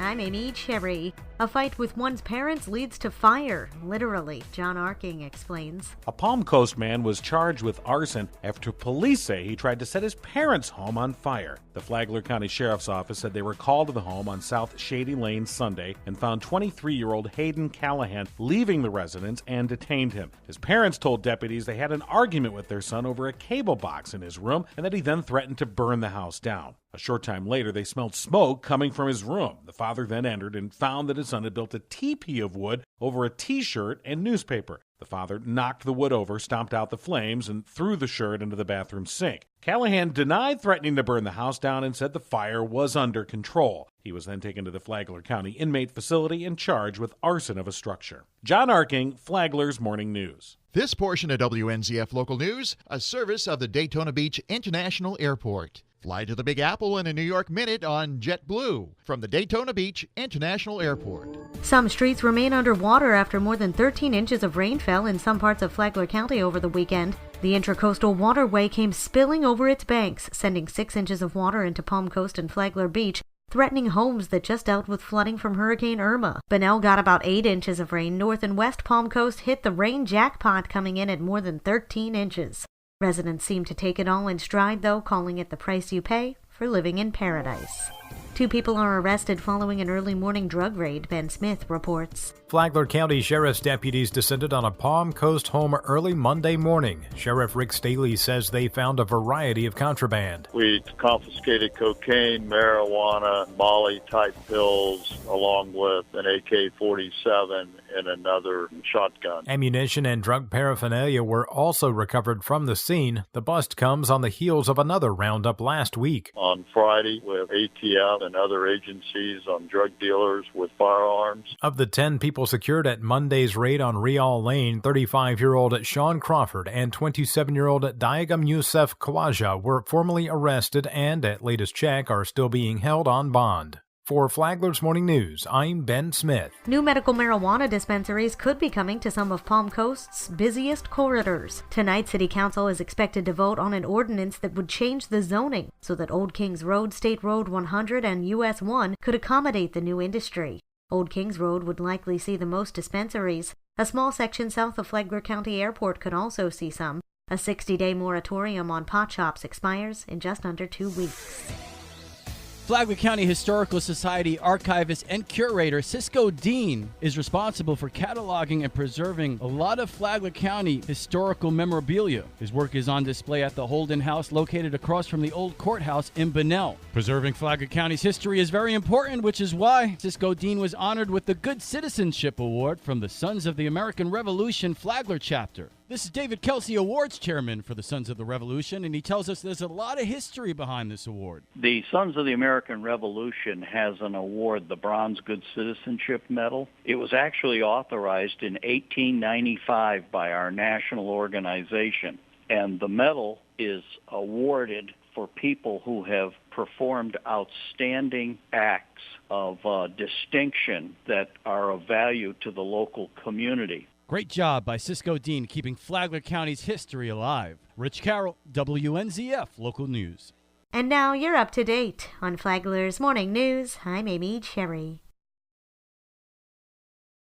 I'm Amy Cherry. A fight with one's parents leads to fire. Literally, John Arking explains. A Palm Coast man was charged with arson after police say he tried to set his parents' home on fire. The Flagler County Sheriff's Office said they were called to the home on South Shady Lane Sunday and found 23-year-old Hayden Callahan leaving the residence and detained him. His parents told deputies they had an argument with their son over a cable box in his room and that he then threatened to burn the house down. A short time later, they smelled smoke coming from his room. The father then entered and found that his son had built a teepee of wood over a T-shirt and newspaper. The father knocked the wood over, stomped out the flames, and threw the shirt into the bathroom sink. Callahan denied threatening to burn the house down and said the fire was under control. He was then taken to the Flagler County Inmate Facility and charged with arson of a structure. John Arking, Flagler's Morning News. This portion of WNZF Local News, a service of the Daytona Beach International Airport. Fly to the Big Apple in a New York minute on JetBlue from the Daytona Beach International Airport. Some streets remain underwater after more than 13 inches of rain fell in some parts of Flagler County over the weekend. The Intracoastal Waterway came spilling over its banks, sending 6 inches of water into Palm Coast and Flagler Beach, threatening homes that just dealt with flooding from Hurricane Irma. Bunnell got about 8 inches of rain. North and West Palm Coast hit the rain jackpot, coming in at more than 13 inches. Residents seem to take it all in stride, though, calling it the price you pay for living in paradise. 2 people are arrested following an early morning drug raid, Ben Smith reports. Flagler County Sheriff's deputies descended on a Palm Coast home early Monday morning. Sheriff Rick Staley says they found a variety of contraband. We confiscated cocaine, marijuana, Molly-type pills, along with an AK-47 and another shotgun. Ammunition and drug paraphernalia were also recovered from the scene. The bust comes on the heels of another roundup last week. On Friday, with ATF and other agencies on drug dealers with firearms. Of the 10 people secured at Monday's raid on Rial Lane, 35-year-old Sean Crawford and 27-year-old Diagam Youssef Khawaja were formally arrested and, at latest check, are still being held on bond. For Flagler's Morning News, I'm Ben Smith. New medical marijuana dispensaries could be coming to some of Palm Coast's busiest corridors. Tonight, City Council is expected to vote on an ordinance that would change the zoning so that Old Kings Road, State Road 100, and US 1 could accommodate the new industry. Old Kings Road would likely see the most dispensaries. A small section south of Flagler County Airport could also see some. A 60-day moratorium on pot shops expires in just under 2 weeks. Flagler County Historical Society archivist and curator Cisco Dean is responsible for cataloging and preserving a lot of Flagler County historical memorabilia. His work is on display at the Holden House located across from the old courthouse in Bunnell. Preserving Flagler County's history is very important, which is why Cisco Dean was honored with the Good Citizenship Award from the Sons of the American Revolution Flagler chapter. This is David Kelsey, Awards Chairman for the Sons of the Revolution, and he tells us there's a lot of history behind this award. The Sons of the American Revolution has an award, the Bronze Good Citizenship Medal. It was actually authorized in 1895 by our national organization, and the medal is awarded for people who have performed outstanding acts of distinction that are of value to the local community. Great job by Cisco Dean keeping Flagler County's history alive. Rich Carroll, WNZF Local News. And now you're up to date on Flagler's Morning News. I'm Amy Cherry.